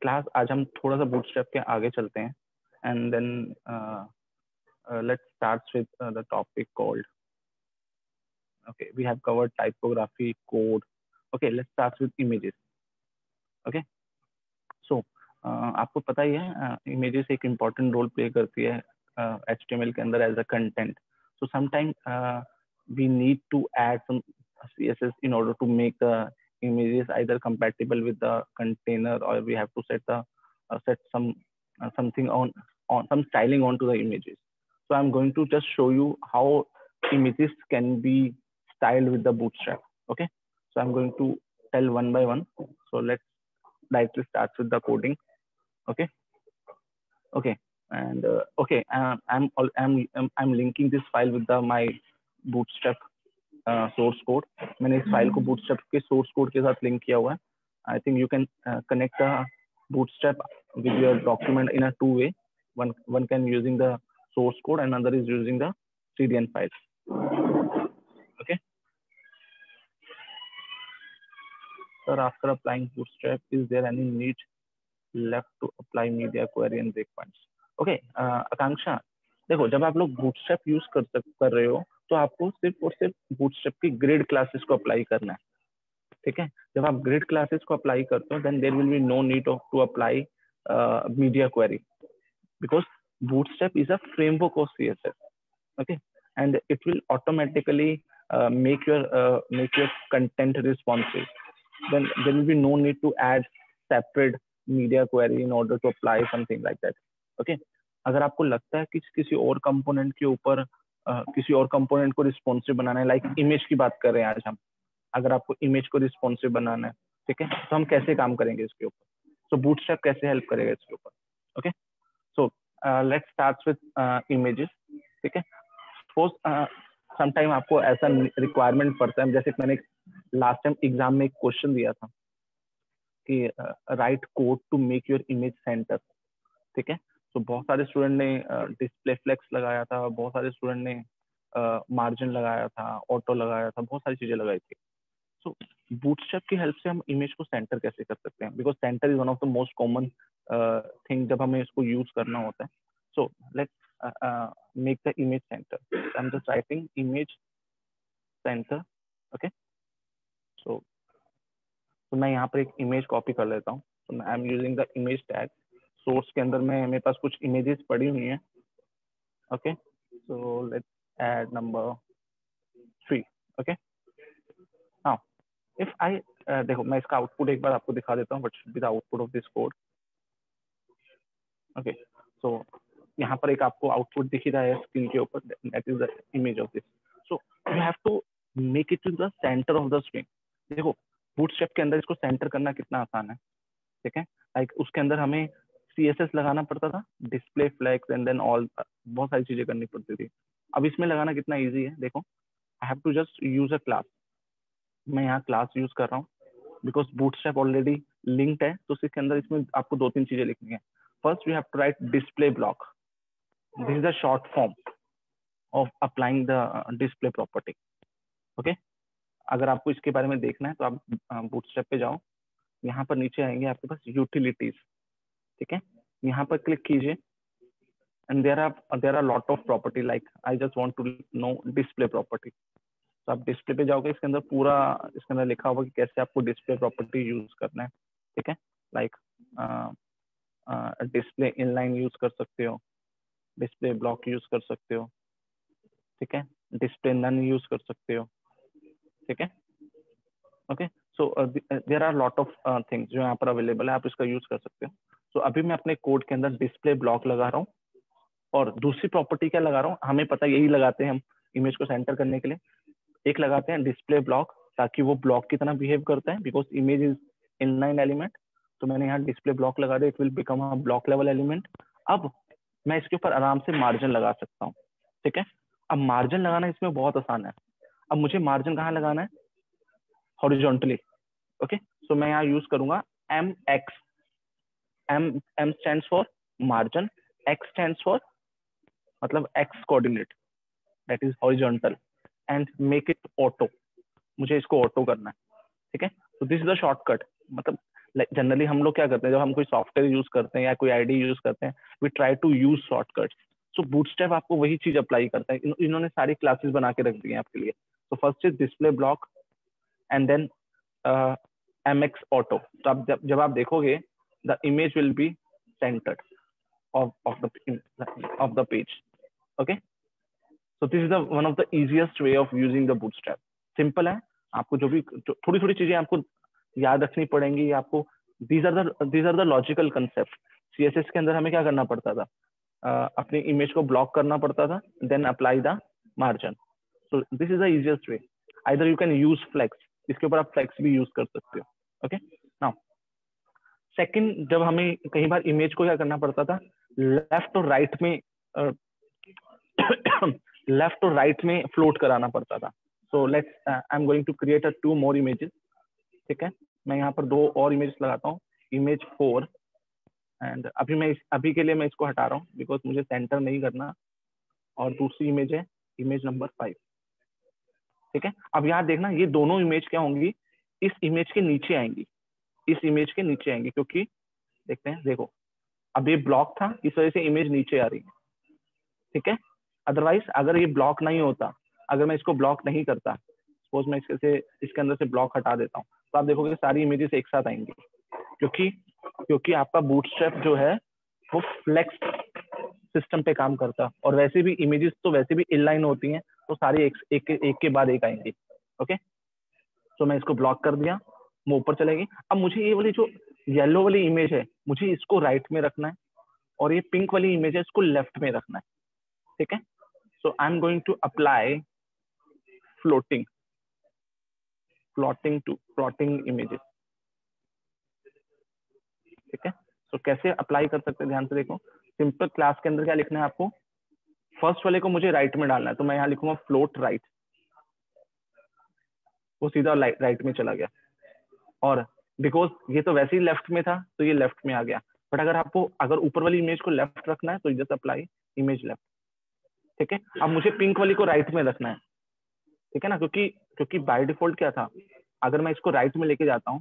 Class आज हम थोड़ा सा बूटस्ट्रैप के आगे चलते हैं and then let's start with the topic called, okay, we have covered typography, code. Okay, let's start with images. Okay, so आपको पता ही है images एक important role play करती है HTML के अंदर as a content. So sometimes we need to add some CSS in order to make the images either compatible with the container, or we have to set some something on some styling onto the images. So I'm going to just show you how images can be styled with the Bootstrap. Okay, so I'm going to tell one by one. So let's directly start with the coding. Okay, and okay, I'm linking this file with my Bootstrap source code. मैंने इस file को Bootstrap के source code के साथ link किया हुआ है. I think you can connect the Bootstrap with your document in a two way. One can using the source code and another is using the CDN files. Okay. Sir, after applying Bootstrap, is there any need left to apply media query and breakpoints? Okay, आकांक्षा, देखो जब आप लोग Bootstrap use कर रहे हो तो आपको सिर्फ और सिर्फ Bootstrap की ग्रिड क्लासेस को अप्लाई करना है. ठीक है, जब आप ग्रिड क्लासेस को अप्लाई करते हो then there will be no need to apply media query because Bootstrap is a framework of CSS. Okay, and it will automatically make your content responsive. Then there will be no need to add separate media query in order to apply something like that. Okay, अगर आपको लगता है कि किसी और component के ऊपर किसी और कंपोनेंट को रिस्पॉन्सिव बनाना है, लाइक इमेज की बात कर रहे हैं आज हम, अगर आपको इमेज को रिस्पॉन्सिव बनाना है, ठीक है, तो हम कैसे काम करेंगे इसके ऊपर? सो बूटस्ट्रैप कैसे हेल्प करेगा इसके ऊपर? Okay, so let's start with images. ठीक है, सपोज समटाइम आपको ऐसा रिक्वायरमेंट पड़ता है, जैसे मैंने लास्ट टाइम एग्जाम में एक क्वेश्चन दिया था कि write code to make your image centre. ठीक है, तो बहुत सारे स्टूडेंट ने डिस्प्ले फ्लेक्स लगाया था, बहुत सारे स्टूडेंट ने मार्जिन लगाया था, ऑटो लगाया था, बहुत सारी चीजें लगाई थी. सो बूटस्ट्रैप की हेल्प से हम इमेज को सेंटर कैसे कर सकते हैं? Because center is one of the most common thing जब हमें इसको यूज करना होता है. So let's make the image center. I am just writing image center. Okay, so मैं यहाँ पर एक इमेज कॉपी कर लेता हूँ. तो आई am using the image tag. Source के अंदर में मेरे पास कुछ इमेजेस पड़ी हुई हैं. Okay, so let's add number 3. Okay, हाँ, इफ आई देखो मैं इसका आउटपुट एक बार आपको दिखा देता हूँ. What should be the output of this code? Okay, so यहाँ पर एक आपको आउटपुट दिख ही रहा है स्क्रीन के ऊपर. That is the image of this. So you have to make it to the centre of the screen. देखो बूटस्ट्रैप के अंदर इसको सेंटर करना कितना आसान है. ठीक है, लाइक उसके अंदर हमें CSS लगाना पड़ता था, display flags and then all, बहुत सारी चीजें करनी पड़ती थी. अब इसमें लगाना कितना इजी है. देखो, I have to just use a class. मैं यहाँ क्लास यूज कर रहा हूँ बिकॉज बूटस्ट्रैप ऑलरेडी लिंक्ड है. तो इसके अंदर इसमें आपको 2-3 चीजें लिखनी है. First you have to write display block. This is the short form of applying the display property. Okay, अगर आपको इसके बारे में देखना है तो आप बूटस्ट्रैप पे जाओ. यहाँ पर नीचे आएंगे आपके पास यूटिलिटीज. ठीक है, यहाँ पर क्लिक कीजिए and there are lot of property. Like I just want to know display property. तो आप डिस्प्ले पे जाओगे, इसके अंदर पूरा इसके अंदर लिखा होगा कि कैसे आपको डिस्प्ले प्रॉपर्टी यूज करना है. ठीक है, लाइक डिस्प्ले इनलाइन यूज कर सकते हो, डिस्प्ले ब्लॉक यूज कर सकते हो. ठीक है, डिस्प्ले नन यूज कर सकते हो. ठीक है, okay, so there are lot of things जो यहाँ पर अवेलेबल है, आप इसका यूज कर सकते हो. तो अभी मैं अपने कोड के अंदर डिस्प्ले ब्लॉक लगा रहा हूँ. और दूसरी प्रॉपर्टी क्या लगा रहा हूँ, हमें पता यही लगाते हैं हम इमेज को सेंटर करने के लिए. एक लगाते हैं डिस्प्ले ब्लॉक, ताकि वो ब्लॉक की तरह बिहेव करता है because image is inline element. तो मैंने यहाँ डिस्प्ले ब्लॉक लगा दिया. It will become a block level element. अब मैं इसके ऊपर आराम से मार्जिन लगा सकता हूँ. ठीक है, अब मार्जिन लगाना इसमें बहुत आसान है. अब मुझे मार्जिन कहाँ लगाना है? हॉरिजॉन्टली. ओके, सो मैं यहाँ यूज करूंगा MX. M stands for margin, X stands for मतलब X coordinate, that is horizontal, and make it auto. मुझे इसको ऑटो करना है. ठीक है, so this is the shortcut. मतलब जनरली हम लोग क्या करते हैं, जब हम कोई सॉफ्टवेयर यूज करते हैं या कोई आईडी यूज करते हैं, we try to use shortcuts. So Bootstrap आपको वही चीज अप्लाई करता है। इन्होंने सारी क्लासेस बना के रख दी हैं आपके लिए। तो first is display block and then MX auto. तो आप जब आप देखोगे, the image will be centred of the page. Okay, so this is the one of the easiest way of using the bootstrap. Simple है, आपको जो भी थोड़ी थोड़ी चीजें आपको याद रखनी पड़ेंगी आपको। these are the logical concept। CSS के अंदर हमें क्या करना पड़ता था, अपनी इमेज को ब्लॉक करना पड़ता था, then apply the margin. So this is the easiest way. Either you can use flex, इसके ऊपर आप फ्लेक्स भी यूज कर सकते हो। ओके, नाउ सेकंड, जब हमें कई बार इमेज को क्या करना पड़ता था, लेफ्ट और राइट में लेफ्ट और राइट में फ्लोट कराना पड़ता था। So let's I am going to create 2 more images। ठीक है, मैं यहाँ पर 2 और इमेज लगाता हूँ, इमेज 4 एंड अभी के लिए मैं इसको हटा रहा हूँ बिकॉज मुझे सेंटर नहीं करना। और दूसरी इमेज है इमेज नंबर 5। ठीक है, अब यहाँ देखना, ये दोनों इमेज क्या होंगी, इस इमेज के नीचे आएंगी, इस इमेज के नीचे आएंगी, क्योंकि देखते हैं, देखो अब ये ब्लॉक था, इस वजह से इमेज नीचे आ रही है। ठीक है, अदरवाइज अगर ये ब्लॉक नहीं होता, अगर मैं इसको ब्लॉक नहीं करता, सपोज मैं इसके अंदर से ब्लॉक हटा देता हूँ, तो आप देखोगे सारी इमेजेस एक साथ आएंगी, क्योंकि आपका बूटस्ट्रैप जो है वो फ्लेक्स सिस्टम पे काम करता है। और वैसे भी इमेजेस तो वैसे भी इनलाइन होती हैं, तो सारी एक के बाद एक आएंगी। ओके, तो मैं इसको ब्लॉक कर दिया, वो ऊपर चलेगी। अब मुझे ये वाली जो येलो वाली इमेज है, मुझे इसको राइट में रखना है, और ये पिंक वाली इमेज है, इसको लेफ्ट में रखना है। ठीक है, so I am going to apply floating images. ठीक है, तो कैसे अप्लाई कर सकते हैं, ध्यान से देखो। सिंपल क्लास के अंदर क्या लिखना है आपको, फर्स्ट वाले को मुझे राइट में डालना है, तो मैं यहाँ लिखूंगा फ्लोट राइट, वो सीधा राइट में चला गया। और बिकॉज ये तो वैसे ही लेफ्ट में था, तो ये लेफ्ट में आ गया। बट अगर ऊपर वाली इमेज को लेफ्ट रखना है, तो जस्ट अप्लाई इमेज लेफ्ट। ठीक है, अब मुझे पिंक वाली को राइट में रखना है। ठीक है ना, क्योंकि बाय डिफॉल्ट क्या था, अगर मैं इसको राइट में लेके जाता हूँ,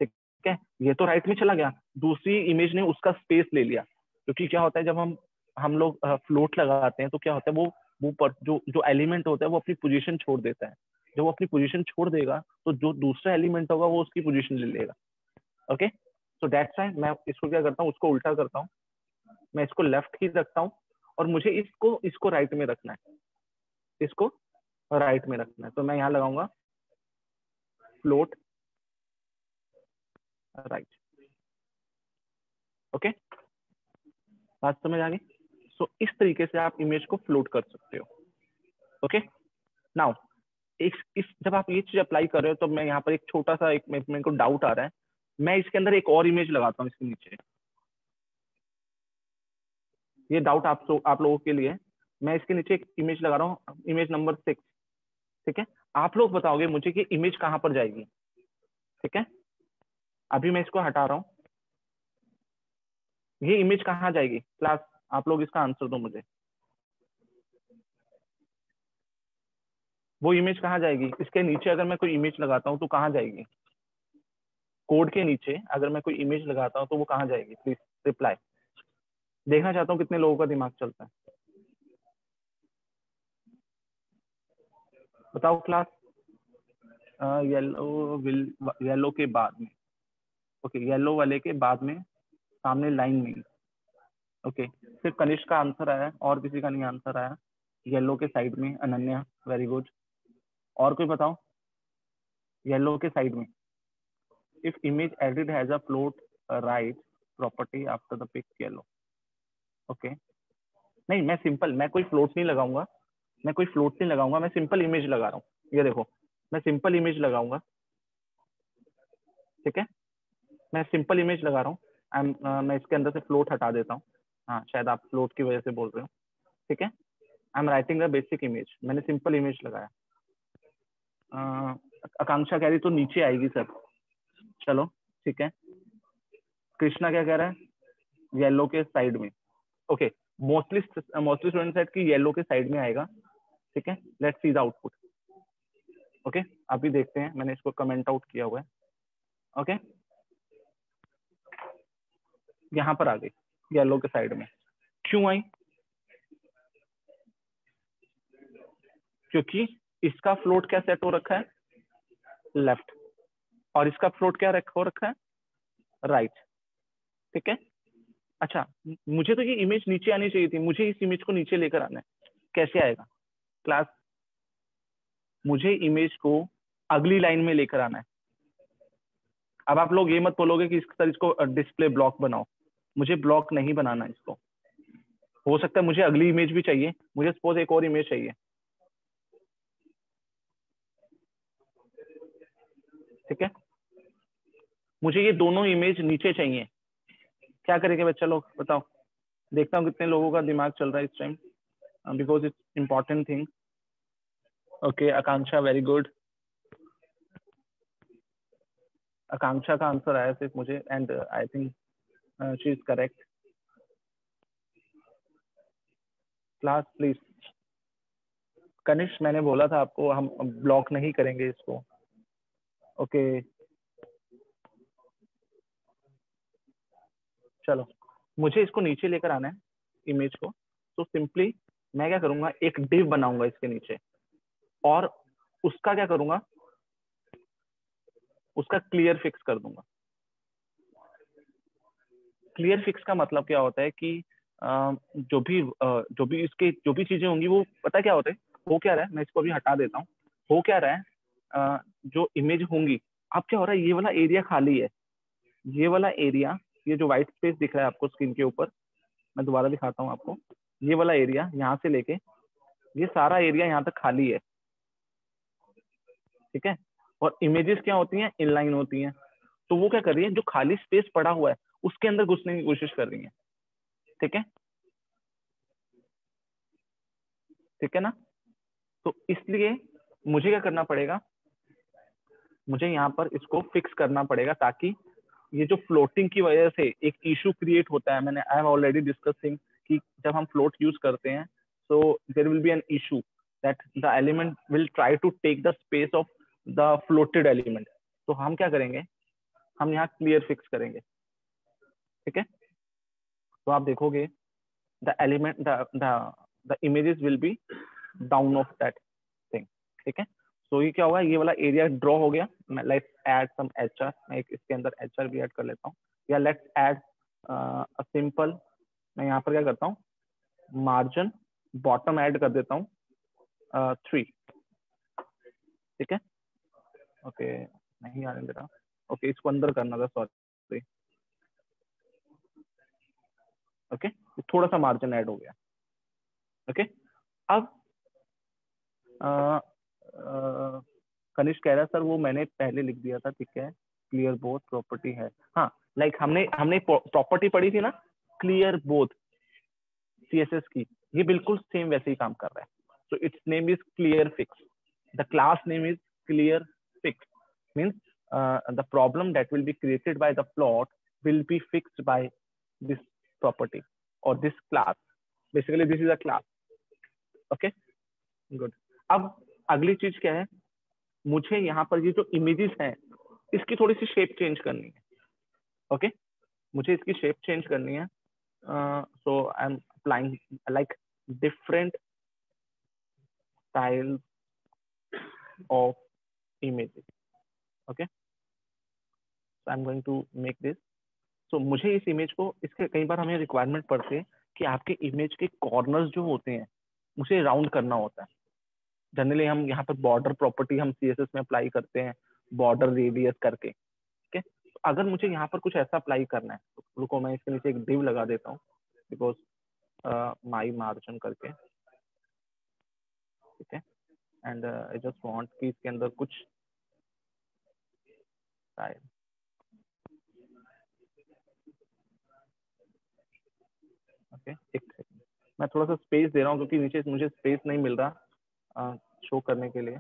ठीक है, ये तो राइट में चला गया, दूसरी इमेज ने उसका स्पेस ले लिया। क्योंकि क्या होता है, जब हम लोग फ्लोट लगाते हैं, तो क्या होता है, वो जो एलिमेंट होता है वो अपनी पोजीशन छोड़ देता है। जब वो अपनी पोजीशन छोड़ देगा, तो जो दूसरा एलिमेंट होगा वो उसकी पोजीशन ले लेगा। ओके, सो दैट्स व्हाई मैं इसको क्या करता हूँ, उसको उल्टा करता हूँ, मैं इसको लेफ्ट ही रखता हूँ, और मुझे इसको राइट में रखना है, इसको राइट में रखना है। तो मैं यहाँ लगाऊंगा फ्लोट राइट। ओके, बात समझ आ गई। सो इस तरीके से आप इमेज को फ्लोट कर सकते हो। ओके, नाउ जब आप ये चीज अप्लाई कर रहे हो, तो मैं यहाँ पर एक छोटा सा मेरे को डाउट आ रहा है, मैं इसके अंदर एक और इमेज लगाता हूँ इसके नीचे। ये डाउट आप लोगों के लिए, मैं इसके नीचे एक इमेज लगा रहा हूँ, इमेज नंबर 6। ठीक है, आप लोग बताओगे मुझे कि इमेज कहाँ पर जाएगी। ठीक है, अभी मैं इसको हटा रहा हूँ, ये इमेज कहाँ जाएगी क्लास, आप लोग इसका आंसर दो मुझे। वो इमेज कहाँ जाएगी, इसके नीचे अगर मैं कोई इमेज लगाता हूँ तो कहाँ जाएगी, कोड के नीचे अगर मैं कोई इमेज लगाता हूँ तो वो कहाँ जाएगी, प्लीज रिप्लाई। देखना चाहता हूँ कितने लोगों का दिमाग चलता है, बताओ क्लास। येलो के बाद में, ओके, येलो वाले के बाद में, सामने लाइन में। ओके, सिर्फ कनिष्क का आंसर आया, और किसी का नहीं आंसर आया। येलो के साइड में अनन्या, वेरी गुड। और कोई बताओ, येलो के साइड में, if image edit has a float right property after the pick yellow. Okay, नहीं, मैं कोई फ्लोट नहीं लगाऊंगा, मैं सिंपल इमेज लगा रहा हूँ। ये देखो, मैं सिंपल इमेज लगाऊंगा। ठीक है, मैं सिंपल इमेज लगा रहा हूँ। मैं इसके अंदर से फ्लोट हटा देता हूँ। हाँ, शायद आप फ्लोट की वजह से बोल रहे हो। ठीक है, I am writing the basic image, मैंने सिंपल इमेज लगाया। आकांक्षा कह रही तो नीचे आएगी सर, चलो ठीक है। कृष्णा क्या कह रहा है, येलो के साइड में। ओके, मोस्टली स्टूडेंट सेट की येलो के साइड में आएगा। ठीक है, let's see the output. Okay, अभी देखते हैं, मैंने इसको कमेंट आउट किया हुआ है। ओके, यहाँ पर आ गई येलो के साइड में। क्यों आई? क्योंकि इसका फ्लोट क्या सेट हो रखा है? लेफ्ट, और इसका फ्लोट क्या हो रखा है? राइट। ठीक है। अच्छा, मुझे तो ये इमेज नीचे आनी चाहिए थी, मुझे इस इमेज को नीचे लेकर आना है। कैसे आएगा क्लास? मुझे इमेज को अगली लाइन में लेकर आना है। अब आप लोग ये मत बोलोगे कि इसको डिस्प्ले ब्लॉक बनाओ, मुझे ब्लॉक नहीं बनाना इसको। हो सकता है मुझे अगली इमेज भी चाहिए, मुझे सपोज एक और इमेज चाहिए। ठीक है, मुझे ये दोनों इमेज नीचे चाहिए। क्या करेंगे बच्चा लोग बताओ? देखता हूँ कितने लोगों का दिमाग चल रहा है इस time, because it's important thing. Okay, Akanksha very good. Akanksha का आंसर आया सिर्फ मुझे, and I think she is correct. Class please. Kanishk, मैंने बोला था आपको हम ब्लॉक नहीं करेंगे इसको। ओके चलो, मुझे इसको नीचे लेकर आना है इमेज को। तो सिंपली मैं क्या करूंगा, एक डिव बनाऊंगा इसके नीचे, और उसका क्या करूंगा, उसका क्लियर फिक्स कर दूंगा। क्लियर फिक्स का मतलब क्या होता है कि जो भी इसके जो भी चीजें होंगी वो पता क्या होता है, हो क्या रहा है, मैं इसको अभी हटा देता हूँ। हो क्या रहा है, जो इमेज होंगी, अब क्या हो रहा है, ये वाला एरिया खाली है, ये वाला एरिया, ये जो व्हाइट स्पेस दिख रहा है आपको स्क्रीन के ऊपर, मैं दोबारा दिखाता हूँ आपको। ये वाला एरिया यहाँ से लेके ये सारा एरिया यहाँ तक खाली है। ठीक है, और इमेजेस क्या होती हैं, इनलाइन होती हैं। तो वो क्या कर रही है, जो खाली स्पेस पड़ा हुआ है उसके अंदर घुसने की कोशिश कर रही है। ठीक है, ठीक है ना? तो इसलिए मुझे क्या करना पड़ेगा, मुझे यहाँ पर इसको फिक्स करना पड़ेगा, ताकि ये जो फ्लोटिंग की वजह से एक इशू क्रिएट होता है, मैंने आई हैव ऑलरेडी डिस्कसिंग कि जब हम फ्लोट यूज करते हैं so there will be an issue that the element will try to take the space of the floated element। तो हम क्या करेंगे, हम यहाँ क्लियर फिक्स करेंगे। ठीक है, तो आप देखोगे the element the images will be down of that thing। ठीक है, तो ये क्या होगा, ये वाला एरिया ड्रॉ हो गया। लेट्स ऐड सम एचआर, मैं इसके अंदर एचआर भी ऐड कर लेता हूँ, या लेट्स ऐड अ सिंपल, मैं यहाँ पर क्या करता हूँ, मार्जिन बॉटम ऐड कर देता हूँ 3। ठीक है, ओके नहीं आने दे रहा, ओके इसको अंदर करना था, सॉरी। ओके, थोड़ा सा मार्जिन ऐड हो गया। ओके, अब कनिष्क कह रहा है सर वो मैंने पहले लिख दिया था। ठीक है, क्लियर बोथ प्रॉपर्टी है, हाँ लाइक हमने हमने प्रॉपर्टी पढ़ी थी ना, क्लियर बोथ सीएसएस की, ये बिल्कुल सेम वैसे ही काम कर रहा है। So it's name is clear fix, the class name is clear fix, means the problem that will be created by the plot will be fixed by this property or this class। Basically this is a class। okay good। अब अगली चीज क्या है, मुझे यहाँ पर ये जो इमेजेस हैं इसकी थोड़ी सी शेप चेंज करनी है। ओके, मुझे इसकी शेप चेंज करनी है। So I am applying like different style of images. Okay, so I am going to make this. So मुझे इस इमेज को, इसके कई बार हमें रिक्वायरमेंट पड़ती है कि आपके इमेज के कॉर्नर्स जो होते हैं उसे राउंड करना होता है। जनरली हम यहाँ पर बॉर्डर प्रॉपर्टी हम सीएसएस में अप्लाई करते हैं, बॉर्डर रेडियस करके। ठीक है, अगर मुझे यहाँ पर कुछ ऐसा अप्लाई करना है तो रुको मैं इसके नीचे एक डिव लगा देता हूँ, बिकॉज माई मार्जिन करके। ठीक है, एंड आई जस्ट वांट कि इसके अंदर कुछ स्टाइल। ओके, एक सेकंड, मैं थोड़ा सा स्पेस दे रहा हूँ क्योंकि नीचे मुझे स्पेस नहीं मिल रहा शो करने के लिए।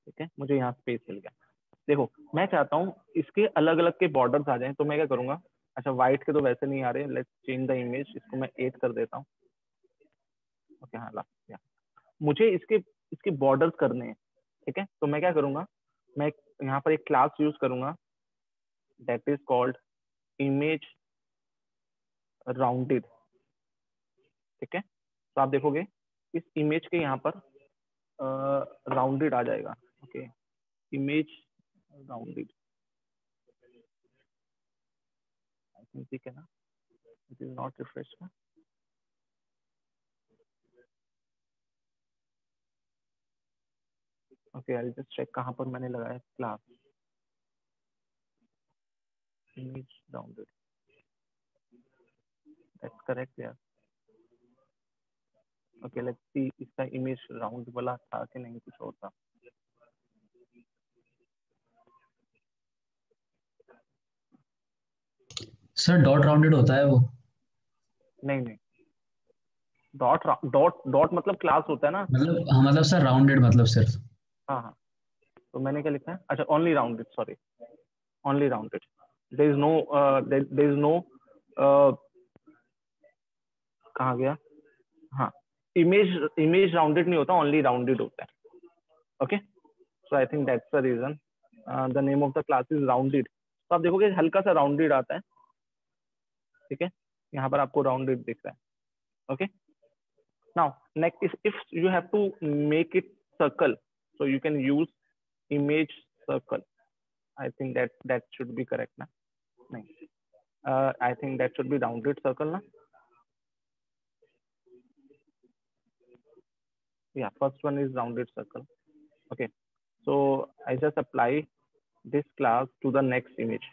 ठीक है, मुझे यहाँ स्पेस मिल गया। देखो मैं चाहता हूँ इसके अलग अलग के बॉर्डर्स आ जाएं, तो मैं क्या करूंगा, अच्छा व्हाइट के तो वैसे नहीं आ रहे, लेट्स चेंज द इमेज, इसको मैं 8 कर देता हूँ। ओके हाँ ला, मुझे इसके इसके बॉर्डर्स करने हैं। ठीक है, तो मैं क्या करूंगा, मैं यहाँ पर एक क्लास यूज करूंगा that is called image rounded. ठीक है, तो आप देखोगे इस इमेज के यहाँ पर राउंडेड आ जाएगा। Okay, image rounded, I think ठीक है ना, इट इज नॉट रिफ्रेश ना। ओके, आई जस्ट चेक कहाँ पर मैंने लगाया class image rounded, that's correct यार। ओके, लेट्स सी इसका इमेज राउंड वाला था कि नहीं, कुछ और था। सर डॉट राउंडेड होता है वो। नहीं नहीं, डॉट डॉट डॉट मतलब क्लास होता है ना। मतलब हाँ, मतलब सर राउंडेड मतलब सिर्फ। हाँ हाँ, तो मैंने क्या लिखा है, अच्छा only rounded, sorry, only rounded, there is no there is no कहाँ गया, हाँ, इमेज इमेज राउंडेड नहीं होता, ओनली राउंडेड होता है। Okay, so I think that's the reason the name of the class is rounded. तो आप देखोगे हल्का सा राउंडेड आता है। ठीक है, यहाँ पर आपको राउंडेड दिख रहा है। Okay, now next is if you have to make it circle, so you can use image circle. I think that should be correct na, nahi, I think that should be rounded circle na. Yeah, first one is rounded circle. Okay, so I just apply this class to the next image,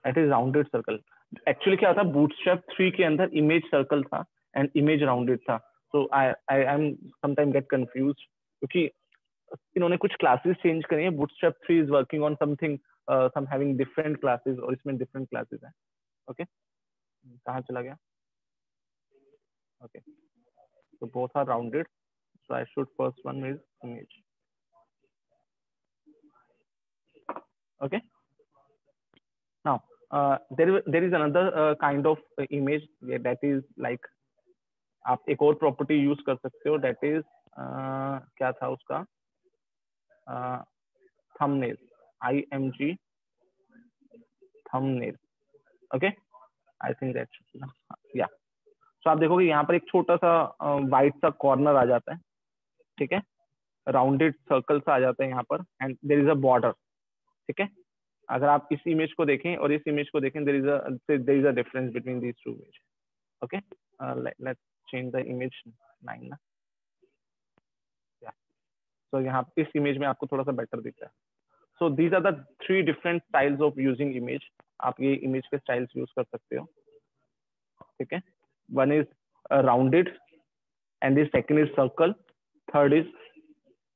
that is rounded circle. Actually क्या था, bootstrap 3 के अंदर image circle था and image rounded था, so I am sometimes get confused क्योंकि इन्होंने कुछ classes change करी हैं। Bootstrap 3 is working on something, some having different classes, और इसमें डिफरेंट क्लासेस हैं। ओके, कहाँ चला गया। Okay, so both are rounded, so I should first one is image. Okay, now there is another kind of image that is like, आप एक और property use कर सकते हो, that is क्या था उसका, thumbnail, IMG thumbnail. Okay, I think that should, yeah. तो आप देखोगे यहाँ पर एक छोटा सा वाइट सा कॉर्नर आ जाता है। ठीक है, राउंडेड सर्कल सा आ जाता है यहाँ पर, and there is a border. ठीक है, अगर आप इस इमेज को देखें और इस इमेज को देखें, there is a difference between these two image. Okay, let's change the image 9 ना, तो यहाँ इस इमेज में आपको थोड़ा सा बेटर दिख रहा है। So these are the 3 different styles of using image. आप ये इमेज के स्टाइल्स यूज कर सकते हो। ठीक है, one is rounded, and the second is circle, third is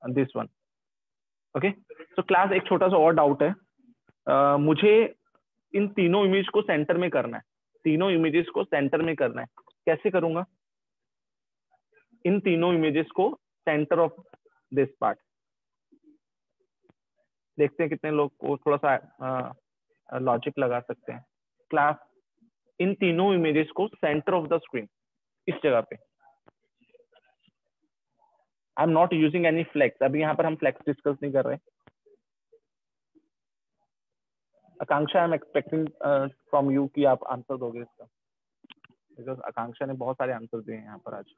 this one. Okay, so class एक छोटा सा और डाउट है, मुझे इन तीनों इमेज को सेंटर में करना है, तीनों इमेजेस को सेंटर में करना है, कैसे करूंगा इन तीनों इमेजेस को सेंटर ऑफ दिस पार्ट। देखते हैं कितने लोग को थोड़ा सा लॉजिक लगा सकते हैं। क्लास इन तीनों इमेजेस को सेंटर ऑफ द स्क्रीन, इस जगह पे I am not using any flex, अभी यहाँ पर हम फ्लेक्स डिस्कस नहीं कर रहे। Akanksha, I am expecting from you कि आप आंसर दोगे इसका, बिकॉज आकांक्षा ने बहुत सारे आंसर दिए हैं यहाँ पर आज।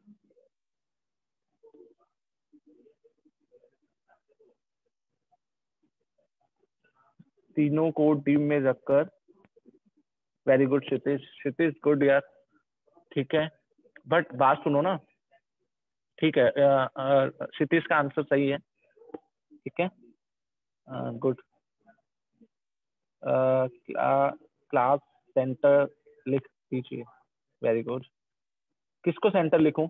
तीनों को टीम में रखकर, वेरी गुड क्षितिज, क्षितिज गुड यार। ठीक है, बट बात सुनो ना। ठीक है, क्षितिज का आंसर सही है। ठीक है, गुड। क्लास सेंटर लिख दीजिए, वेरी गुड। किसको सेंटर लिखूं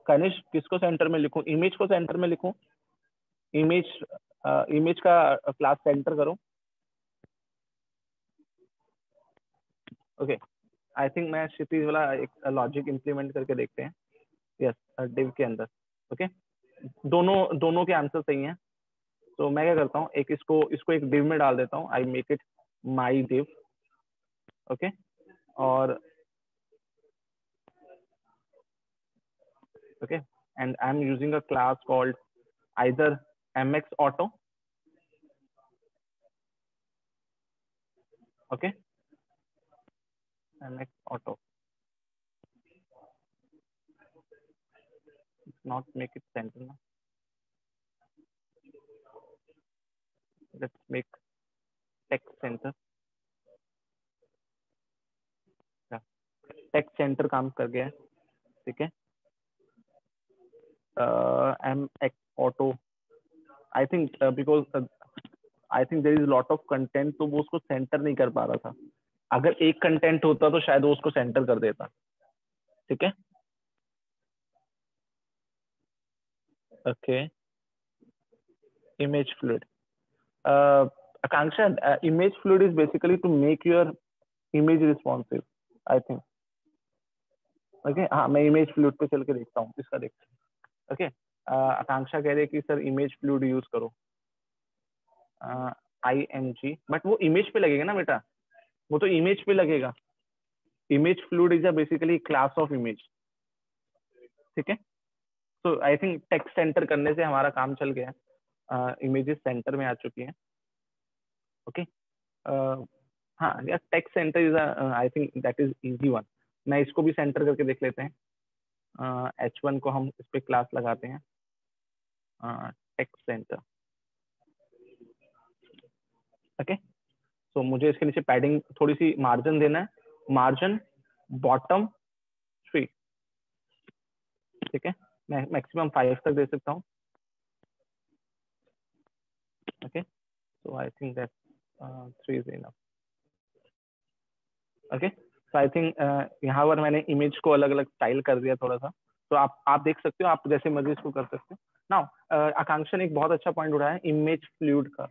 कनिष्क, किसको सेंटर में लिखूं, इमेज को सेंटर में लिखूं, इमेज इमेज का क्लास सेंटर करो। ओके, आई थिंक मैं क्षितिज वाला एक लॉजिक इंप्लीमेंट करके देखते हैं। यस, डिव के अंदर। ओके, दोनों दोनों के आंसर सही हैं। तो मैं क्या करता हूँ, एक इसको एक डिव में डाल देता हूँ, I make it my div. Okay, और okay, and I am using a class called either MX Auto. Okay, MX Auto. Not make it center now. Let's make text center. Text centre काम कर गया है, ठीक है. MX Auto, I think because I think there is lot of content, तो वो उसको centre नहीं कर पा रहा था. अगर एक कंटेंट होता तो शायद वो उसको सेंटर कर देता. ठीक है. Okay, image fluid. Akanksha, image fluid is basically to make your image responsive, I think. Okay, हाँ, मैं इमेज फ्लूइड पे चल के देखता हूँ, इसका देखते हैं. ओके, आकांक्षा कह रही है कि सर इमेज फ्लूइड यूज करो. IMG, बट वो इमेज पे लगेगा ना बेटा, वो तो इमेज पे लगेगा. Image fluid is a basically class of image. ठीक है. तो आई थिंक टेक्स्ट सेंटर करने से हमारा काम चल गया. इमेजेस सेंटर में आ चुकी हैं. ओके, हाँ यार, text centre is I think that is easy one. मैं इसको भी सेंटर करके देख लेते हैं. H1 को हम इस पे क्लास लगाते हैं, टेक्स्ट सेंटर. ओके, तो मुझे इसके नीचे पैडिंग थोड़ी सी मार्जिन देना है. Margin bottom 3. ठीक है, मैं मैक्सिमम 5 तक दे सकता हूँ. Okay, so I think that 3 is enough. Okay, so I think यहाँ पर मैंने इमेज को अलग अलग स्टाइल कर दिया थोड़ा सा. तो आप देख सकते हो, आप जैसे मर्जी इसको कर सकते हो. नाउ आकांक्षा ने एक बहुत अच्छा पॉइंट उठाया इमेज फ्लूइड का.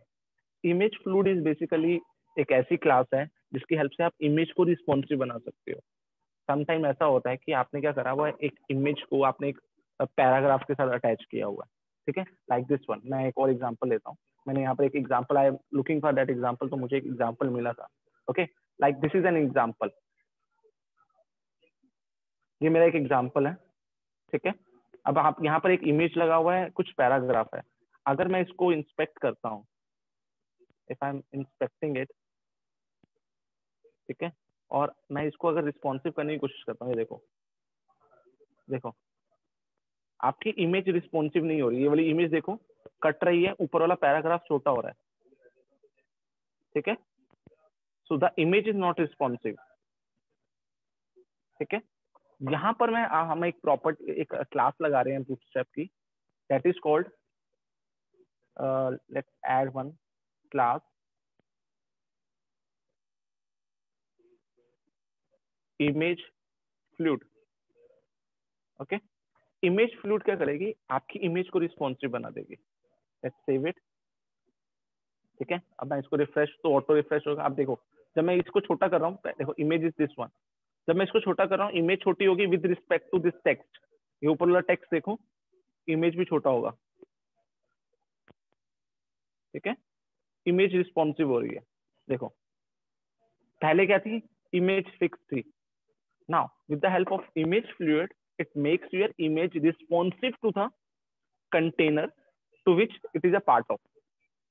इमेज फ्लूइड इज बेसिकली एक ऐसी क्लास है जिसकी हेल्प से आप इमेज को रिस्पॉन्सिव बना सकते हो. समटाइम ऐसा होता है कि आपने क्या करा हुआ है, एक इमेज को आपने एक पैराग्राफ के साथ अटैच किया हुआ है. ठीक है, लाइक दिस वन. मैं एक और एग्जांपल लेता हूँ. मैंने यहाँ पर एक example, I am looking for that example, तो मुझे एक एग्जांपल मिला था. Okay, like this is an example. ये मेरा एक एग्जांपल है. ठीक है, अब आप यहाँ पर एक इमेज लगा हुआ है, कुछ पैराग्राफ है. अगर मैं इसको इंस्पेक्ट करता हूँ, if I am inspecting it, ठीक है, और मैं इसको अगर रिस्पॉन्सिव करने की कोशिश करता हूँ, ये देखो, देखो आपकी इमेज रिस्पॉन्सिव नहीं हो रही. ये वाली इमेज देखो कट रही है, ऊपर वाला पैराग्राफ छोटा हो रहा है. ठीक है, so the image is not responsive. ठीक है, यहाँ पर हम एक प्रॉपर्टी, एक क्लास लगा रहे हैं बूटस्ट्रैप की, that is called, let's add one class image fluid. Okay, image fluid क्या करेगी, आपकी इमेज को रिस्पॉन्सिव बना देगी. Let's save it. ठीक है, अब मैं इसको रिफ्रेश, तो ऑटो रिफ्रेश होगा. आप देखो, जब मैं इसको छोटा कर रहा हूँ, देखो इमेज इज दिस वन. जब मैं इसको छोटा कर रहा हूँ, इमेज छोटी होगी with respect to this text. ये ऊपर वाला टेक्स्ट देखो, इमेज भी छोटा होगा. ठीक है, इमेज रिस्पॉन्सिव हो रही है. देखो, पहले क्या थी, इमेज फिक्स थी. Now with the help of image fluid, it makes your image responsive to the container to which it is a part of.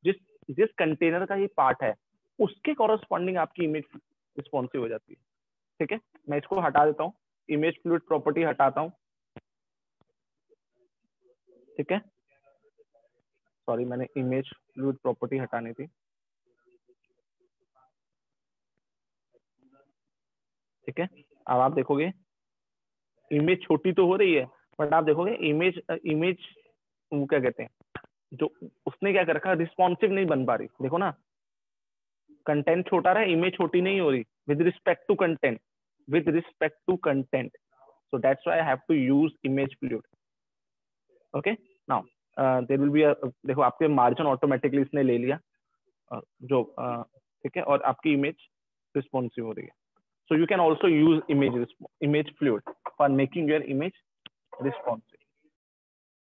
जिस कंटेनर का ये पार्ट है, उसके कॉरस्पॉन्डिंग आपकी इमेज रिस्पॉन्सिव हो जाती है. ठीक है, मैं इसको हटा देता हूँ, इमेज फ्लूइड प्रॉपर्टी हटाता हूँ. ठीक है, सॉरी, मैंने इमेज फ्लूइड प्रॉपर्टी हटानी थी. ठीक है, अब आप देखोगे इमेज छोटी तो हो रही है, बट आप देखोगे इमेज वो क्या कहते हैं, जो उसने क्या कर रखा, रिस्पॉन्सिव नहीं बन पा रही. देखो ना, कंटेंट छोटा रहा, इमेज छोटी नहीं हो रही with respect to content, with respect to content. So that's why I have to use image fluid. Okay, now there will be, देखो आपके मार्जिन ऑटोमेटिकली इसने ले लिया, जो ठीक है, और आपकी इमेज रिस्पॉन्सिव हो रही है. So you can also use image fluid for making your image responsive.